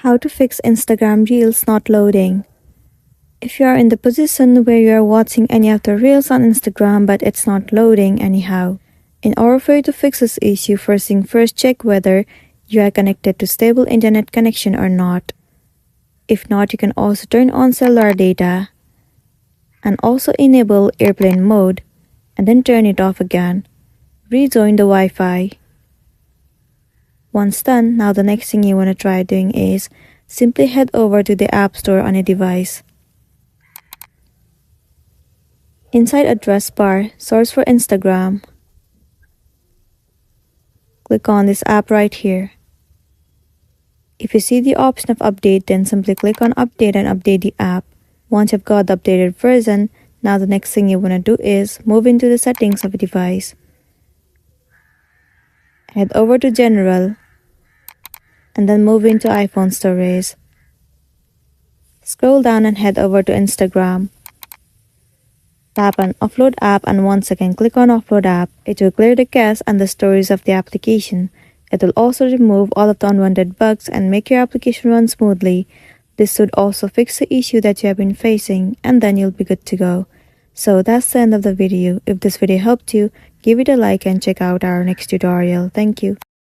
How to fix Instagram Reels not loading. If you are in the position where you are watching any of the Reels on Instagram but it's not loading anyhow, in order for you to fix this issue, first thing first, check whether you are connected to stable internet connection or not. If not, you can also turn on cellular data and also enable airplane mode and then turn it off again. Rejoin the Wi-Fi. Once done, now the next thing you want to try doing is simply head over to the App Store on a device. Inside address bar, search for Instagram. Click on this app right here. If you see the option of update, then simply click on update and update the app. Once you've got the updated version, now the next thing you want to do is move into the settings of a device. Head over to general and then move into iPhone storage. Scroll down and head over to Instagram. Tap on Offload App and once again click on Offload App. It will clear the cache and the storage of the application. It will also remove all of the unwanted bugs and make your application run smoothly. This should also fix the issue that you have been facing and then you'll be good to go. So that's the end of the video. If this video helped you, give it a like and check out our next tutorial. Thank you.